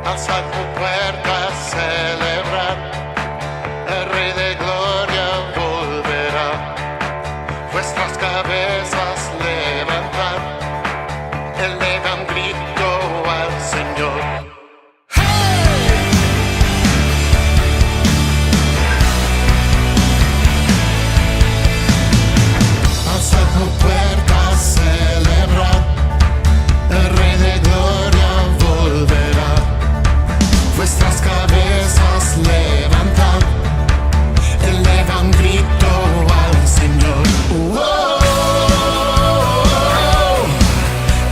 Alzad tu puerta a celebrar, el Rey de Gloria volverá. Vuestras cabezas levantad, eleva un grito al Señor. Alzad tu puerta a celebrar, el Rey de Gloria volverá. Vuestras cabezas levantad, eleva un grito al Señor.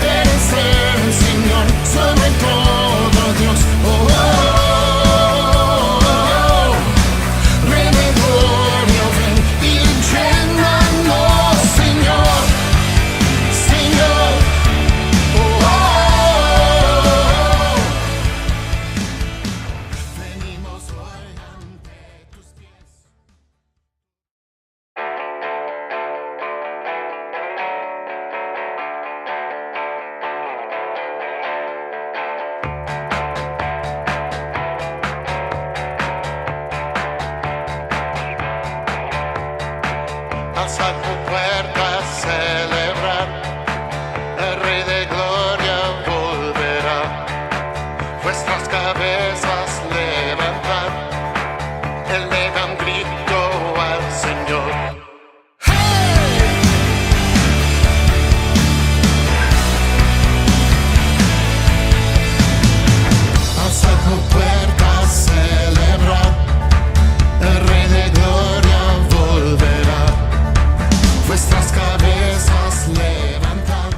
Eres el Señor sobre todo Dios. Rey de Gloria, ven y llénanos, Señor, Señor. Venimos hoy ante tus pies. Alzad tu puerta a celebrar, el Rey de Gloria volverá. Vuestras cabezas levantad, eleva un grito al Señor. Alzad tu puerta a celebrar, el Rey de Gloria volverá. Vuestras cabezas levantad.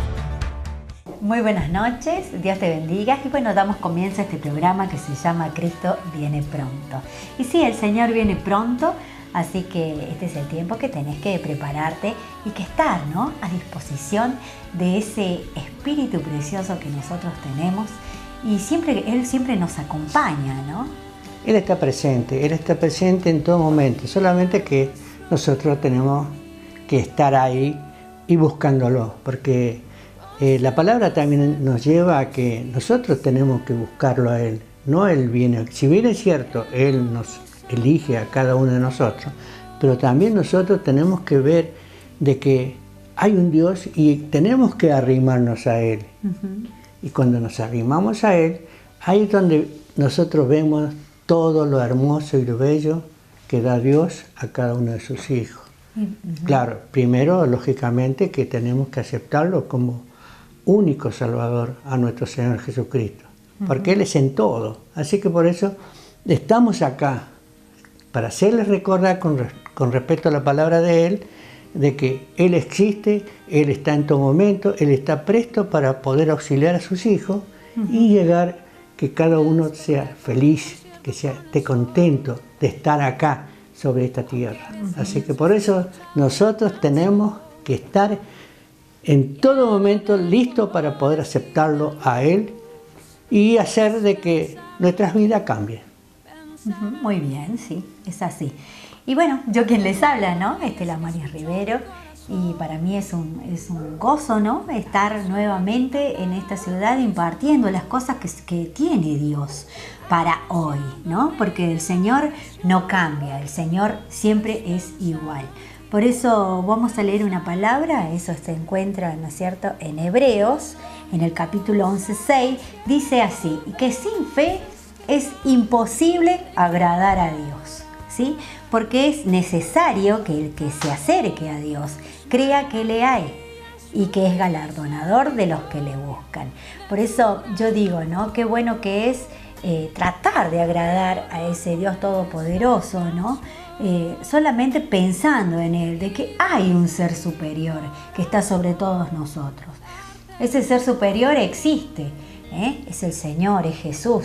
Muy buenas noches, Dios te bendiga y bueno, damos comienzo a este programa que se llama Cristo viene pronto. Y sí, el Señor viene pronto, así que este es el tiempo que tenés que prepararte y que estar, ¿no?, a disposición de ese Espíritu precioso que nosotros tenemos y Él siempre nos acompaña, ¿no? Él está presente en todo momento, solamente que nosotros tenemos que estar ahí y buscándolo, porque la palabra también nos lleva a que nosotros tenemos que buscarlo a Él, no Él viene. Si bien es cierto, Él nos elige a cada uno de nosotros, pero también nosotros tenemos que ver de que hay un Dios y tenemos que arrimarnos a Él. Y cuando nos arrimamos a Él, ahí es donde nosotros vemos todo lo hermoso y lo bello que da Dios a cada uno de sus hijos. Claro, primero, lógicamente, que tenemos que aceptarlo como único Salvador a nuestro Señor Jesucristo, porque Él es en todo. Así que por eso estamos acá, para hacerles recordar con respecto a la palabra de Él, de que Él existe, Él está en todo momento, Él está presto para poder auxiliar a sus hijos y llegar que cada uno sea feliz, que esté contento de estar acá sobre esta tierra. Así que por eso nosotros tenemos que estar en todo momento listos para poder aceptarlo a Él y hacer de que nuestras vidas cambien. Muy bien, sí, es así. Y bueno, yo quien les habla, ¿no? Estela Maris Rivero, y para mí es un gozo, ¿no?, estar nuevamente en esta ciudad impartiendo las cosas que tiene Dios para hoy, ¿no? Porque el Señor no cambia, el Señor siempre es igual. Por eso vamos a leer una palabra, eso se encuentra, ¿no es cierto?, en Hebreos, en el capítulo 11:6, dice así: que sin fe es imposible agradar a Dios, ¿sí? Porque es necesario que el que se acerque a Dios crea que le hay y que es galardonador de los que le buscan. Por eso yo digo, ¿no?, qué bueno que es tratar de agradar a ese Dios todopoderoso, ¿no? Solamente pensando en Él, de que hay un ser superior que está sobre todos nosotros. Ese ser superior existe, es el Señor, es Jesús.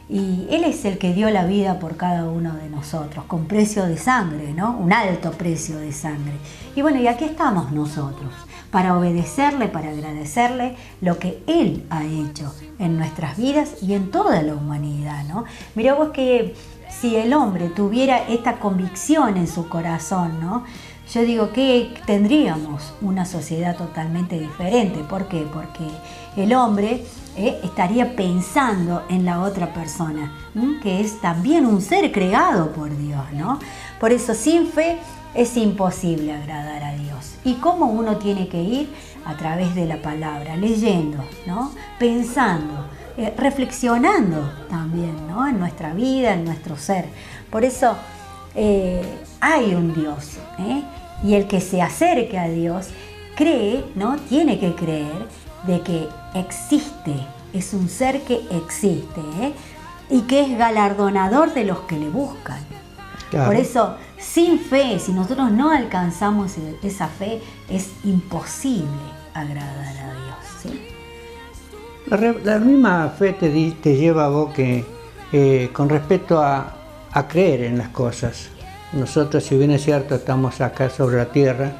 Y Él es el que dio la vida por cada uno de nosotros, con precio de sangre, ¿no? Un alto precio de sangre. Y bueno, y aquí estamos nosotros, para obedecerle, para agradecerle lo que Él ha hecho en nuestras vidas y en toda la humanidad, ¿no? Mirá vos que si el hombre tuviera esta convicción en su corazón, ¿no?, yo digo que tendríamos una sociedad totalmente diferente. ¿Por qué? Porque el hombre estaría pensando en la otra persona, que es también un ser creado por Dios, ¿no? Por eso sin fe es imposible agradar a Dios. ¿Y cómo uno tiene que ir? A través de la palabra, leyendo, ¿no? Pensando, reflexionando también, ¿no? En nuestra vida, en nuestro ser. Por eso hay un Dios, y el que se acerque a Dios cree, ¿no? Tiene que creer de que existe, es un ser que existe, y que es galardonador de los que le buscan. Claro. Por eso, sin fe, si nosotros no alcanzamos esa fe, es imposible agradar a Dios, ¿sí? La misma fe te lleva a vos que con respecto a creer en las cosas. Nosotros, si bien es cierto, estamos acá sobre la tierra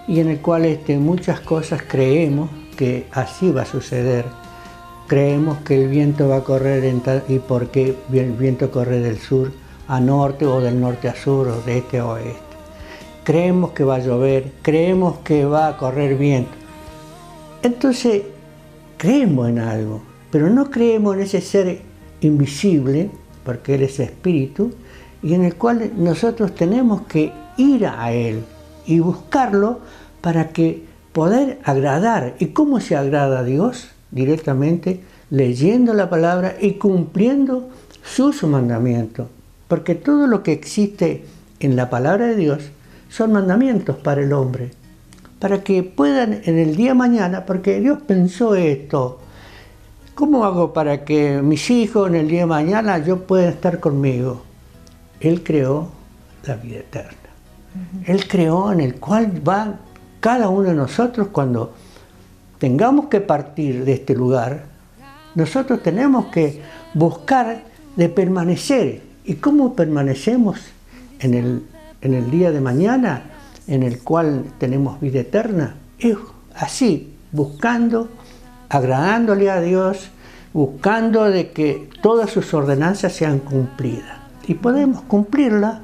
y en el cual muchas cosas creemos que así va a suceder. Creemos que el viento va a correr y porque el viento corre del sur a norte o del norte a sur o de este a oeste. Creemos que va a llover, creemos que va a correr viento. Entonces, creemos en algo, pero no creemos en ese ser invisible, porque Él es espíritu, y en el cual nosotros tenemos que ir a Él y buscarlo para que poder agradar. ¿Y cómo se agrada a Dios? Directamente leyendo la palabra y cumpliendo sus mandamientos. Porque todo lo que existe en la palabra de Dios son mandamientos para el hombre. Para que puedan en el día de mañana, porque Dios pensó esto. ¿Cómo hago para que mis hijos en el día de mañana yo pueda estar conmigo? Él creó la vida eterna. Él creó en el cual va cada uno de nosotros cuando tengamos que partir de este lugar. Nosotros tenemos que buscar de permanecer. ¿Y cómo permanecemos en el día de mañana en el cual tenemos vida eterna? Es así, buscando, agradándole a Dios, buscando de que todas sus ordenanzas sean cumplidas. Y podemos cumplirla,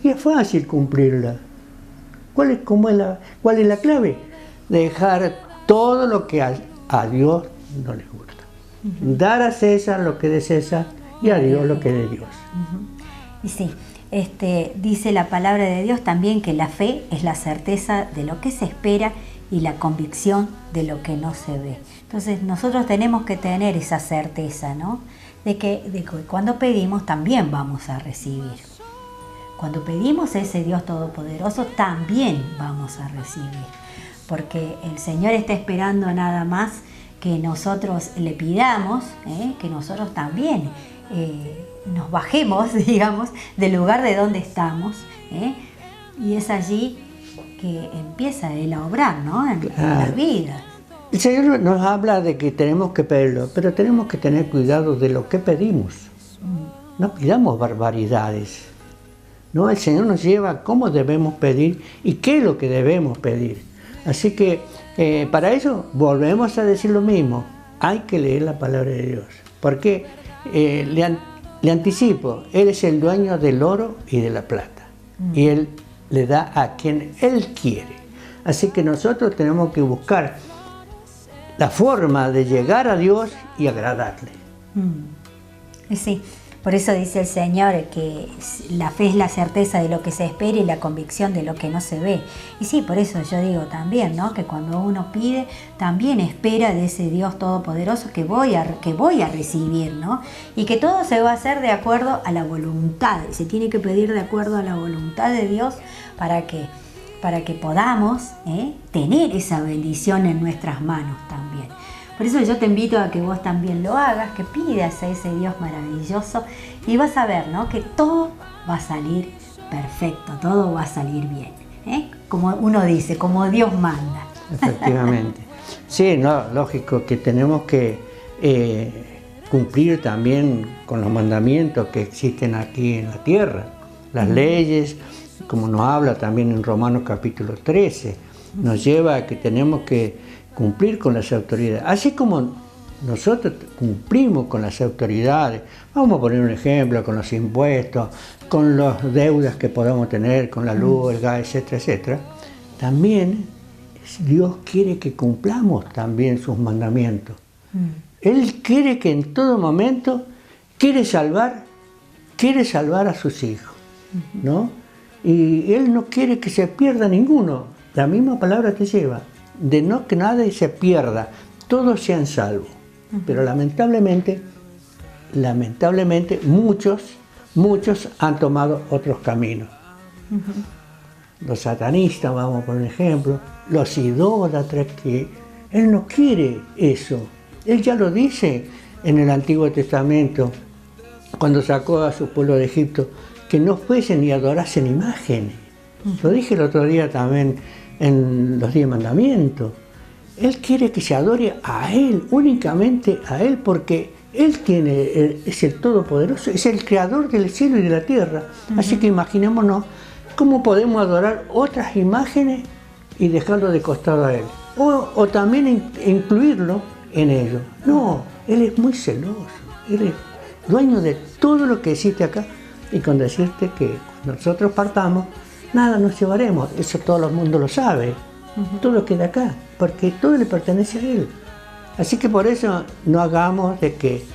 y es fácil cumplirla. ¿Cuál es la clave? Dejar todo lo que a Dios no le gusta. Dar a César lo que es de César y a Dios lo que es de Dios. Y sí, dice la palabra de Dios también que la fe es la certeza de lo que se espera y la convicción de lo que no se ve. Entonces nosotros tenemos que tener esa certeza, ¿no? De que cuando pedimos también vamos a recibir. Cuando pedimos a ese Dios Todopoderoso también vamos a recibir. Porque el Señor está esperando nada más que nosotros le pidamos, que nosotros también nos bajemos, digamos, del lugar de donde estamos, y es allí que empieza Él a obrar, ¿no? En las vidas. El Señor nos habla de que tenemos que pedirlo, pero tenemos que tener cuidado de lo que pedimos. No pidamos barbaridades. No, el Señor nos lleva a cómo debemos pedir y qué es lo que debemos pedir. Así que para eso volvemos a decir lo mismo. Hay que leer la palabra de Dios. Porque le anticipo, Él es el dueño del oro y de la plata. Y Él le da a quien Él quiere. Así que nosotros tenemos que buscar la forma de llegar a Dios y agradarle. Sí, por eso dice el Señor que la fe es la certeza de lo que se espera y la convicción de lo que no se ve. Y sí, por eso yo digo también, ¿no? Que cuando uno pide, también espera de ese Dios Todopoderoso que voy a recibir, ¿no? Y que todo se va a hacer de acuerdo a la voluntad. Se tiene que pedir de acuerdo a la voluntad de Dios para que podamos tener esa bendición en nuestras manos también. Por eso yo te invito a que vos también lo hagas, que pidas a ese Dios maravilloso y vas a ver, ¿no? Que todo va a salir perfecto, todo va a salir bien, como uno dice, como Dios manda. Efectivamente. Sí, no, lógico que tenemos que cumplir también con los mandamientos que existen aquí en la tierra, las leyes, como nos habla también en Romanos capítulo 13, nos lleva a que tenemos que cumplir con las autoridades. Así como nosotros cumplimos con las autoridades, vamos a poner un ejemplo, con los impuestos, con las deudas que podamos tener, con la luz, el gas, etcétera, etcétera, también Dios quiere que cumplamos también sus mandamientos. Él quiere que en todo momento quiere salvar a sus hijos, ¿no? Y Él no quiere que se pierda ninguno. La misma palabra te lleva, de no que nadie se pierda, todos sean salvos. Pero lamentablemente, muchos han tomado otros caminos. Los satanistas, vamos por un ejemplo, los idólatras, que Él no quiere eso. Él ya lo dice en el Antiguo Testamento, cuando sacó a su pueblo de Egipto, que no fuesen ni adorasen imágenes. Lo dije el otro día también en los 10 mandamientos. Él quiere que se adore a Él, únicamente a Él, porque Él es el Todopoderoso, es el Creador del cielo y de la tierra. Así que imaginémonos cómo podemos adorar otras imágenes y dejarlo de costado a Él. O también incluirlo en ello. No, Él es muy celoso, Él es dueño de todo lo que existe acá. Y con decirte que cuando nosotros partamos, nada nos llevaremos, eso todo el mundo lo sabe. Todo queda acá, porque todo le pertenece a Él. Así que por eso no hagamos de que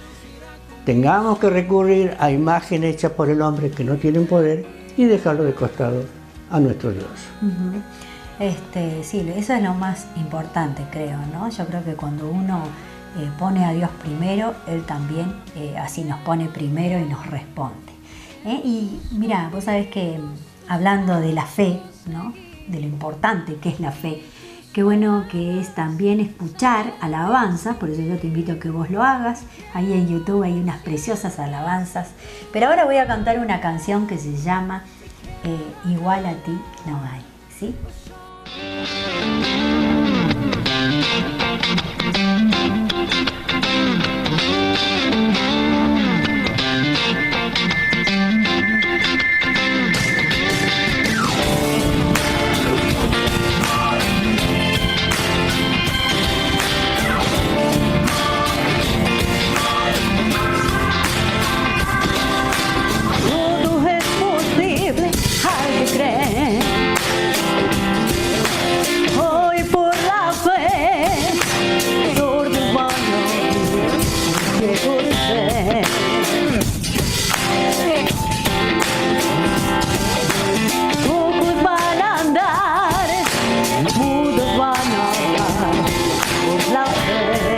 tengamos que recurrir a imágenes hechas por el hombre que no tienen poder y dejarlo de costado a nuestro Dios. Sí, eso es lo más importante, creo, ¿no? Yo creo que cuando uno pone a Dios primero, Él también así nos pone primero y nos responde. Y mira, vos sabés que hablando de la fe, ¿no? De lo importante que es la fe, qué bueno que es también escuchar alabanzas, por eso yo te invito a que vos lo hagas. Ahí en YouTube hay unas preciosas alabanzas, pero ahora voy a cantar una canción que se llama Igual a ti no hay, ¿sí? Todo es posible al que cree. Hoy por la fe, todo humano que por fe. Pocos van a andar, muchos van a andar por la fe.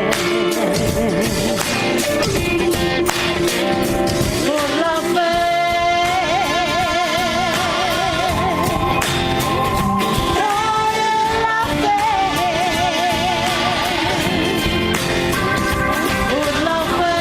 Por la fe. Por la fe.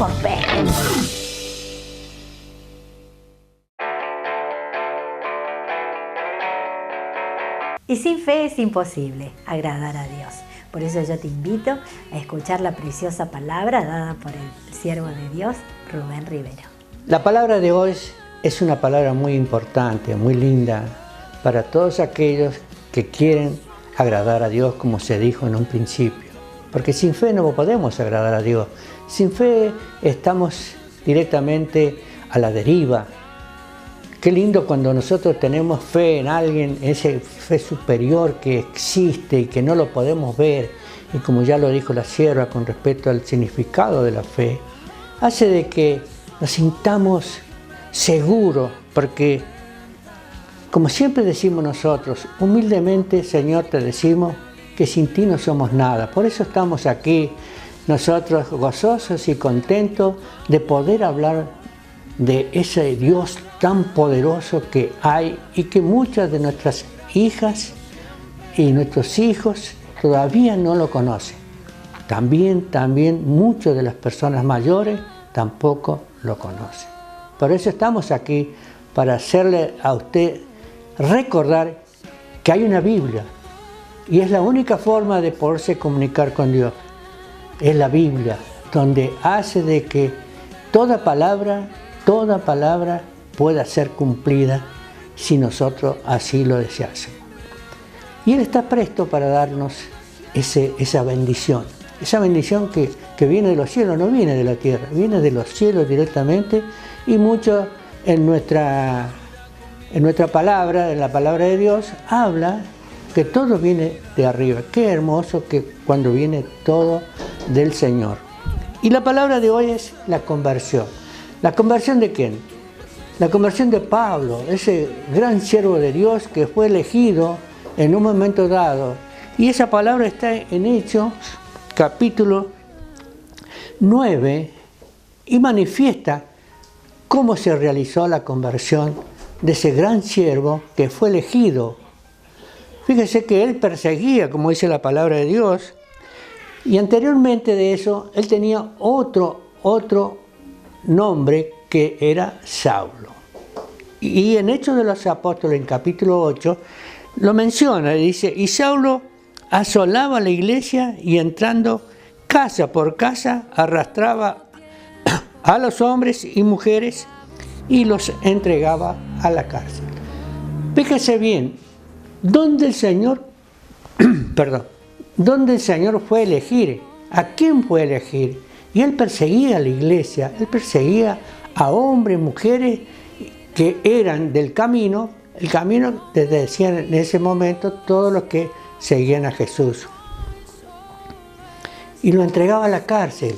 por fe. Y sin fe es imposible agradar a Dios. Por eso yo te invito a escuchar la preciosa palabra dada por el siervo de Dios, Rubén Rivero. La palabra de hoy es una palabra muy importante, muy linda para todos aquellos que quieren agradar a Dios, como se dijo en un principio. Porque sin fe no podemos agradar a Dios. Sin fe estamos directamente a la deriva. Qué lindo cuando nosotros tenemos fe en alguien, esa fe superior que existe y que no lo podemos ver. Y como ya lo dijo la sierva con respecto al significado de la fe, hace de que nos sintamos seguros, porque como siempre decimos nosotros, humildemente, Señor, te decimos que sin ti no somos nada. Por eso estamos aquí, nosotros gozosos y contentos de poder hablar de ese Dios tan poderoso que hay y que muchas de nuestras hijas y nuestros hijos todavía no lo conocen. También muchas de las personas mayores tampoco lo conocen. Por eso estamos aquí, para hacerle a usted recordar que hay una Biblia y es la única forma de poderse comunicar con Dios. Es la Biblia, donde hace de que toda palabra pueda ser cumplida si nosotros así lo deseásemos. Y Él está presto para darnos esa bendición que viene de los cielos, no viene de la tierra, viene de los cielos directamente, y mucho en nuestra palabra, en la palabra de Dios, habla que todo viene de arriba. Qué hermoso que cuando viene todo del Señor. Y la palabra de hoy es la conversión. ¿La conversión de quién? La conversión de Pablo, ese gran siervo de Dios que fue elegido en un momento dado. Y esa palabra está en Hechos, capítulo 9, y manifiesta cómo se realizó la conversión de ese gran siervo que fue elegido. Fíjese que él perseguía, como dice la palabra de Dios, y anteriormente de eso, él tenía otro nombre que era Saulo. Y en Hechos de los Apóstoles, en capítulo 8, lo menciona, dice, y Saulo asolaba la iglesia y entrando casa por casa arrastraba a los hombres y mujeres y los entregaba a la cárcel. Fíjese bien, ¿dónde el Señor fue a elegir? ¿A quién fue a elegir? Y Él perseguía a la iglesia, Él perseguía a hombres, mujeres que eran del camino. El camino, te decían en ese momento, todos los que seguían a Jesús. Y lo entregaba a la cárcel.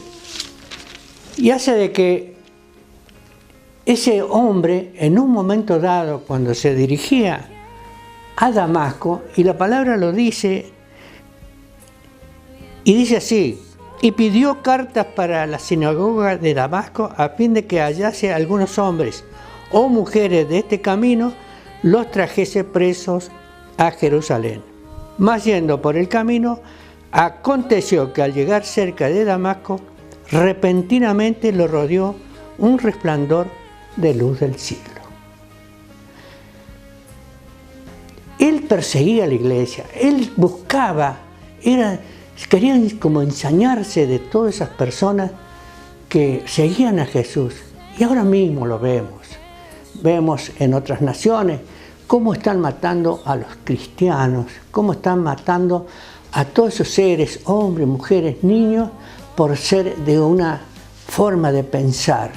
Y hace de que ese hombre, en un momento dado, cuando se dirigía a Damasco, y la palabra lo dice, y dice así, y pidió cartas para la sinagoga de Damasco a fin de que hallase algunos hombres o mujeres de este camino, los trajese presos a Jerusalén. Mas yendo por el camino, aconteció que al llegar cerca de Damasco, repentinamente lo rodeó un resplandor de luz del cielo. Él perseguía a la iglesia, él buscaba, querían como ensañarse de todas esas personas que seguían a Jesús. Y ahora mismo lo vemos. Vemos en otras naciones cómo están matando a los cristianos, cómo están matando a todos esos seres, hombres, mujeres, niños, por ser de una forma de pensar.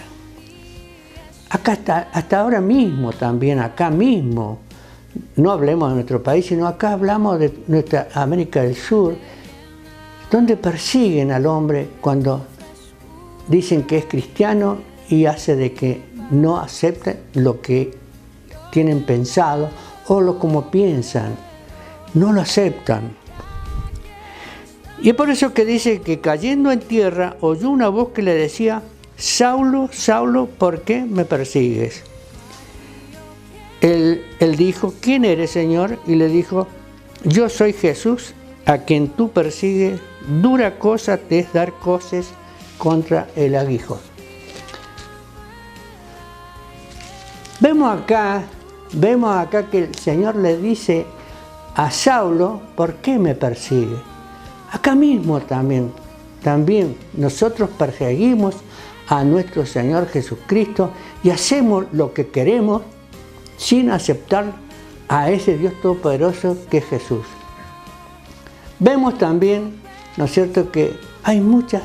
Acá hasta ahora mismo también, acá mismo, no hablemos de nuestro país, sino acá hablamos de nuestra América del Sur, donde persiguen al hombre cuando dicen que es cristiano y hace de que no acepten lo que tienen pensado o lo como piensan, no lo aceptan. Y es por eso que dice que cayendo en tierra oyó una voz que le decía, Saulo, Saulo, ¿por qué me persigues? Él dijo, ¿quién eres, Señor? Y le dijo, yo soy Jesús, a quien tú persigues, dura cosa te es dar coces contra el aguijón. Vemos acá que el Señor le dice a Saulo, ¿por qué me persigue? Acá mismo también nosotros perseguimos a nuestro Señor Jesucristo y hacemos lo que queremos sin aceptar a ese Dios Todopoderoso que es Jesús. Vemos también, ¿no es cierto?, que hay muchas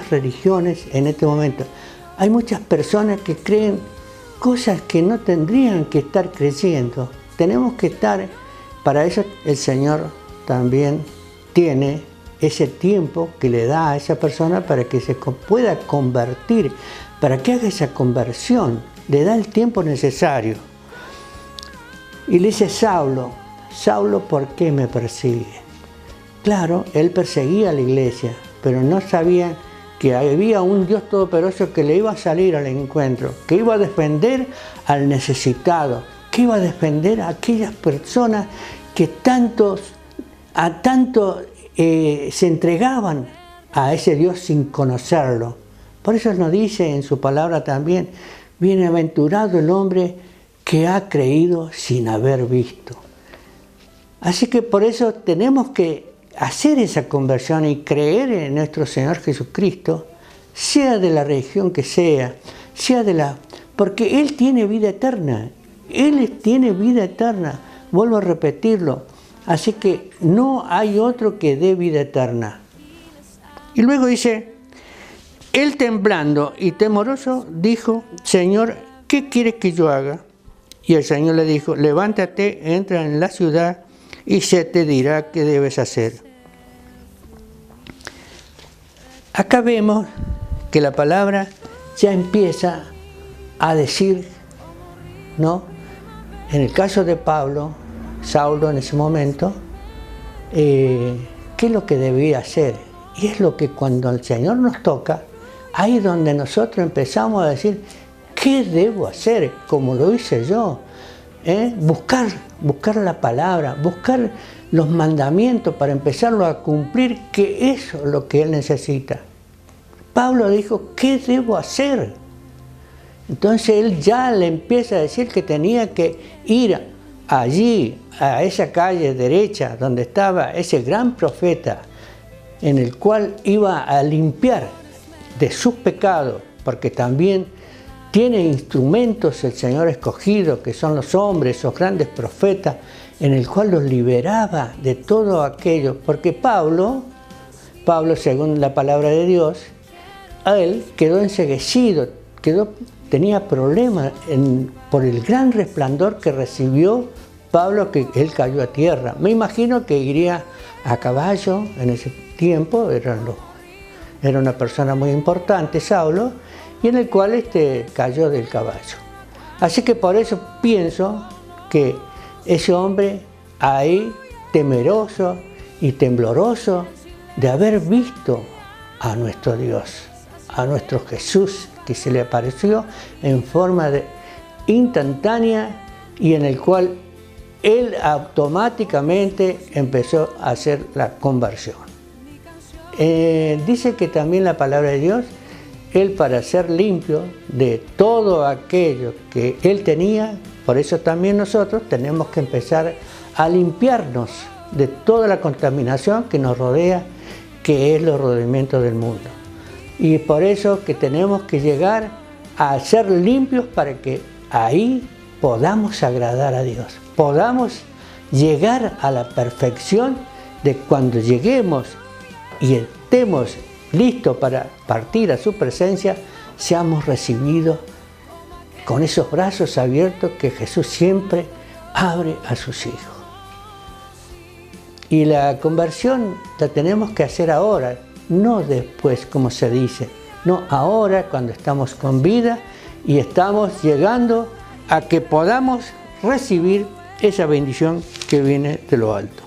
religiones en este momento. Hay muchas personas que creen cosas que no tendrían que estar creyendo. Tenemos que estar, para eso el Señor también tiene ese tiempo que le da a esa persona para que se pueda convertir, para que haga esa conversión. Le da el tiempo necesario. Y le dice: Saulo, ¿por qué me persigue? Claro, él perseguía a la iglesia, pero no sabía que había un Dios Todopoderoso que le iba a salir al encuentro, que iba a defender al necesitado, que iba a defender a aquellas personas que tanto se entregaban a ese Dios sin conocerlo. Por eso nos dice en su palabra también: bienaventurado el hombre que ha creído sin haber visto. Así que por eso tenemos que hacer esa conversión y creer en nuestro Señor Jesucristo, sea de la religión que sea porque Él tiene vida eterna. Él tiene vida eterna. Vuelvo a repetirlo. Así que no hay otro que dé vida eterna. Y luego dice: él temblando y temoroso dijo: Señor, ¿qué quieres que yo haga? Y el Señor le dijo: levántate, entra en la ciudad y se te dirá qué debes hacer. Acá vemos que la palabra ya empieza a decir, ¿no? En el caso de Saulo en ese momento, qué es lo que debía hacer. Y es lo que cuando el Señor nos toca, ahí es donde nosotros empezamos a decir: ¿qué debo hacer? Como lo hice yo. Buscar la palabra, buscar los mandamientos para empezarlo a cumplir, que eso es lo que él necesita. Pablo dijo: ¿qué debo hacer? Entonces él ya le empieza a decir que tenía que ir allí, a esa calle derecha, donde estaba ese gran profeta, en el cual iba a limpiar de sus pecados, porque también tiene instrumentos el Señor escogido, que son los hombres, esos grandes profetas, en el cual los liberaba de todo aquello. Porque Pablo, según la palabra de Dios, a él quedó enceguecido, tenía problemas por el gran resplandor que recibió Pablo, que él cayó a tierra. Me imagino que iría a caballo en ese tiempo, era una persona muy importante, Saulo, y en el cual cayó del caballo. Así que por eso pienso que ese hombre ahí, temeroso y tembloroso de haber visto a nuestro Dios, a nuestro Jesús, que se le apareció en forma instantánea y en el cual él automáticamente empezó a hacer la conversión. Dice que también la palabra de Dios, él, para ser limpio de todo aquello que él tenía, por eso también nosotros tenemos que empezar a limpiarnos de toda la contaminación que nos rodea, que es los rudimentos del mundo. Y por eso que tenemos que llegar a ser limpios para que ahí podamos agradar a Dios, podamos llegar a la perfección de cuando lleguemos y estemos listos para partir a su presencia, seamos recibidos con esos brazos abiertos que Jesús siempre abre a sus hijos. Y la conversión la tenemos que hacer ahora, no después, como se dice, no ahora, cuando estamos con vida y estamos llegando a que podamos recibir esa bendición que viene de lo alto.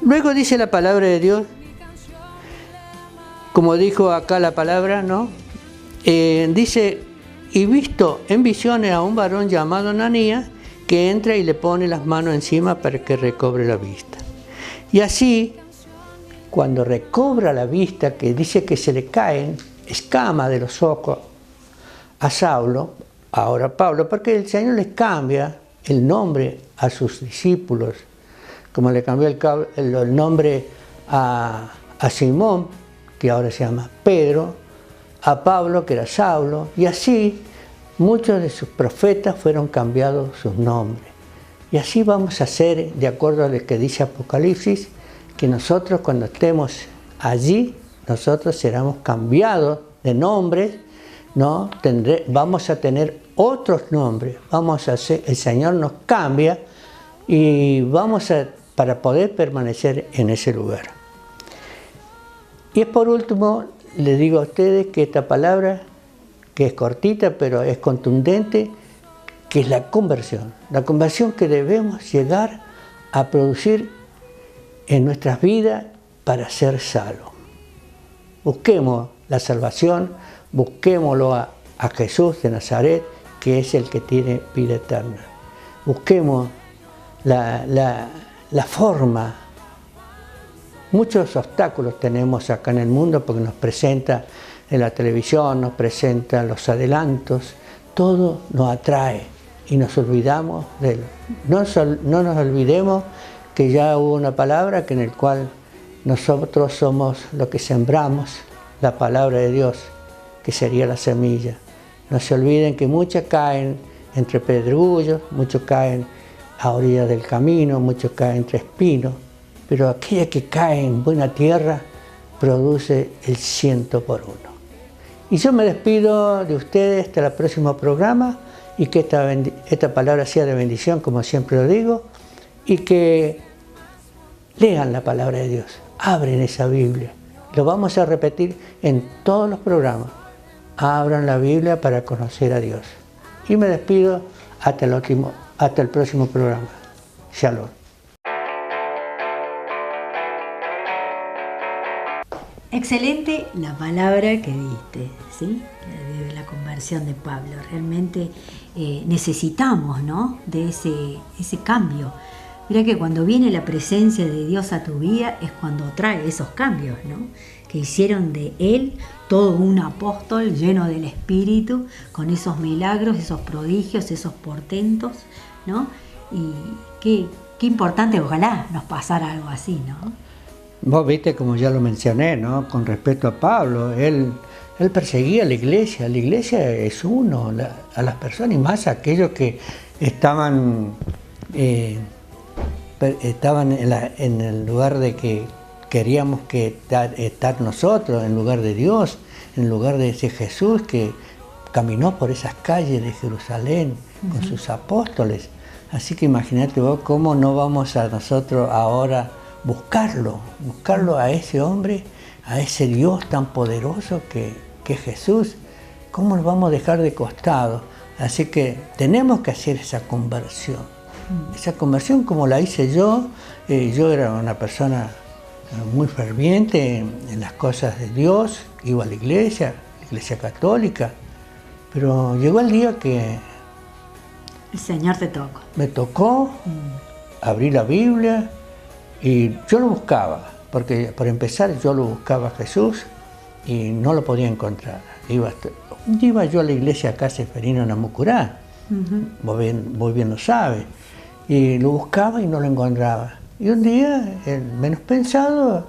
Luego dice la palabra de Dios, como dijo acá la palabra, ¿no? Dice: y visto en visiones a un varón llamado Ananías, que entra y le pone las manos encima para que recobre la vista. Y así, cuando recobra la vista, que dice que se le caen escamas de los ojos, a Saulo, ahora Pablo, porque el Señor les cambia el nombre a sus discípulos, como le cambió el nombre a Simón, que ahora se llama Pedro, a Pablo, que era Saulo, y así muchos de sus profetas fueron cambiados sus nombres. Y así vamos a hacer, de acuerdo a lo que dice Apocalipsis, que nosotros cuando estemos allí, nosotros seremos cambiados de nombres, ¿no? Vamos a tener otros nombres, el Señor nos cambia y para poder permanecer en ese lugar. Y por último, les digo a ustedes que esta palabra, que es cortita pero es contundente, que es la conversión que debemos llegar a producir en nuestras vidas para ser salvos. Busquemos la salvación, busquémoslo a Jesús de Nazaret, que es el que tiene vida eterna. Busquemos la forma. Muchos obstáculos tenemos acá en el mundo porque nos presenta en la televisión, nos presenta los adelantos, todo nos atrae y nos olvidamos de él. No nos olvidemos que ya hubo una palabra en el cual nosotros somos lo que sembramos, la palabra de Dios, que sería la semilla. No se olviden que muchas caen entre pedregullos, muchos caen a orillas del camino, muchos caen entre espinos, pero aquella que cae en buena tierra produce el 100 por 1. Y yo me despido de ustedes hasta el próximo programa y que esta palabra sea de bendición, como siempre lo digo, y que lean la palabra de Dios, abren esa Biblia. Lo vamos a repetir en todos los programas. Abran la Biblia para conocer a Dios. Y me despido hasta el próximo programa. Shalom. Excelente la palabra que diste, ¿sí? De la conversión de Pablo. Realmente necesitamos, ¿no? De ese cambio. Mira que cuando viene la presencia de Dios a tu vida es cuando trae esos cambios, ¿no? Que hicieron de él todo un apóstol lleno del Espíritu, con esos milagros, esos prodigios, esos portentos, ¿no? Y qué importante, ojalá nos pasara algo así, ¿no? Vos viste, como ya lo mencioné, ¿no? Con respecto a Pablo, él perseguía a la iglesia es uno, a las personas y más a aquellos que estaban en el lugar de que queríamos estar nosotros, en lugar de Dios, en lugar de ese Jesús que caminó por esas calles de Jerusalén con sus apóstoles. Así que imagínate vos cómo no vamos a nosotros ahora buscarlo a ese hombre, a ese Dios tan poderoso que es Jesús. ¿Cómo nos vamos a dejar de costado? Así que tenemos que hacer esa conversión. Esa conversión como la hice yo. Yo era una persona muy ferviente en las cosas de Dios, iba a la iglesia católica, pero llegó el día que el Señor te tocó. Me tocó, abrí la Biblia y yo lo buscaba, porque por empezar yo lo buscaba a Jesús y no lo podía encontrar. Iba yo a la iglesia acá, Seferino Namucurá, vos bien lo sabes, y lo buscaba y no lo encontraba. Y un día, menos pensado,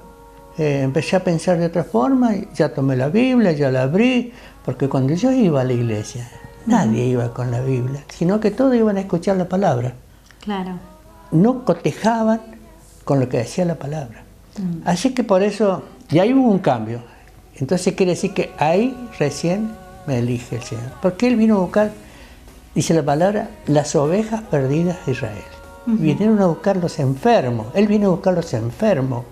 empecé a pensar de otra forma, y ya tomé la Biblia, ya la abrí, porque cuando yo iba a la iglesia, nadie iba con la Biblia, sino que todos iban a escuchar la palabra. Claro. No cotejaban con lo que decía la palabra. Así que por eso, y ahí hubo un cambio. Entonces quiere decir que ahí recién me elige el Señor. Porque Él vino a buscar, dice la palabra, las ovejas perdidas de Israel. Vinieron a buscar los enfermos. Él vino a buscar los enfermos.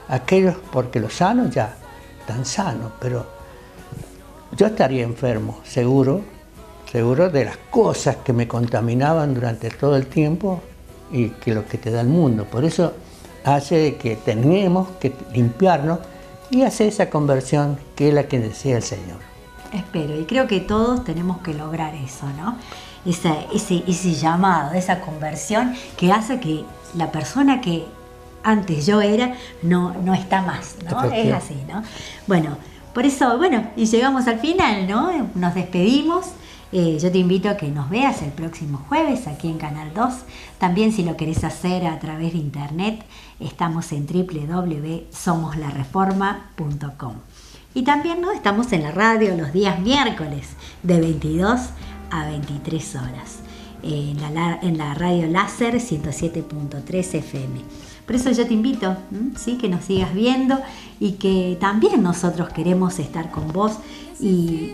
Aquellos, porque los sanos ya están sanos, pero yo estaría enfermo, seguro de las cosas que me contaminaban durante todo el tiempo y que lo que te da el mundo. Por eso hace que tenemos que limpiarnos y hacer esa conversión que es la que desea el Señor. Espero, y creo que todos tenemos que lograr eso, ¿no? Ese llamado, esa conversión que hace que la persona que antes yo era no está más, ¿no? Es así, ¿no? Bueno, Por eso, bueno, y llegamos al final, ¿no? Nos despedimos. Yo te invito a que nos veas el próximo jueves aquí en Canal 2. También si lo querés hacer a través de internet, estamos en www.somoslareforma.com. Y también, ¿no?, estamos en la radio los días miércoles de 22 a 23 horas. En la radio láser 107.3 FM. Por eso yo te invito, ¿sí?, que nos sigas viendo y que también nosotros queremos estar con vos y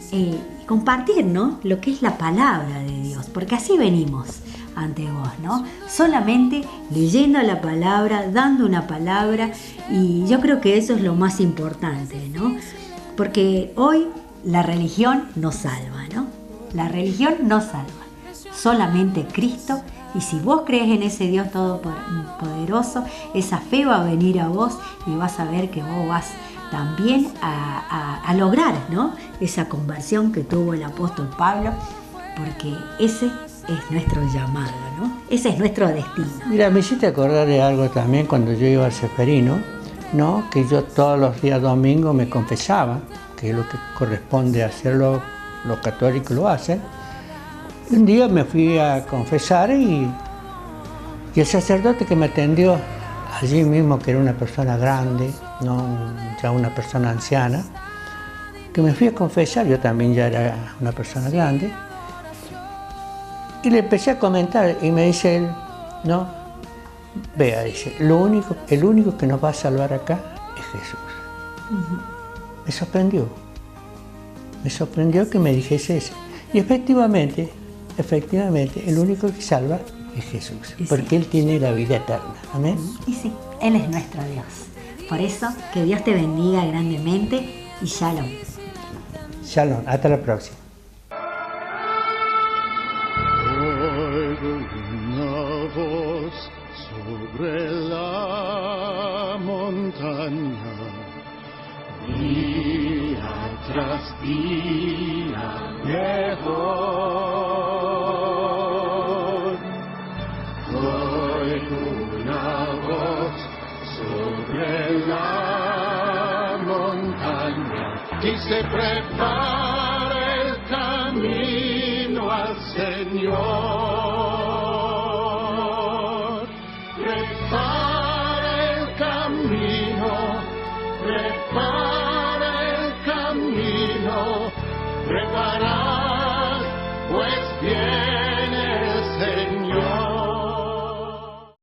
compartir, ¿no?, lo que es la palabra de Dios, porque así venimos ante vos, ¿no? Solamente leyendo la palabra, dando una palabra, y yo creo que eso es lo más importante, ¿no? Porque hoy la religión no salva, ¿no? La religión no salva. Solamente Cristo, y si vos crees en ese Dios todopoderoso, esa fe va a venir a vos y vas a ver que vos vas también a lograr, ¿no?, esa conversión que tuvo el apóstol Pablo, porque ese es nuestro llamado, ¿no? Ese es nuestro destino. Mira, me hiciste acordar de algo también cuando yo iba al Seferino, ¿no?, que yo todos los días domingos me confesaba, que es lo que corresponde hacerlo, los católicos lo hacen. Un día me fui a confesar y el sacerdote que me atendió allí mismo, que era una persona grande, no ya una persona anciana, que me fui a confesar, yo también ya era una persona grande, y le empecé a comentar y me dice él, no, vea, dice, el único que nos va a salvar acá es Jesús. Uh-huh. Me sorprendió que me dijese eso. Y efectivamente, el único que salva es Jesús, porque Él tiene la vida eterna. Amén. Y sí, Él es nuestro Dios. Por eso, que Dios te bendiga grandemente y shalom. Shalom, hasta la próxima. Oigo una voz sobre la montaña, día tras día mejor. Oigo una voz sobre la montaña y se prepara el camino al Señor. Prepara el camino, prepara el camino, preparad pues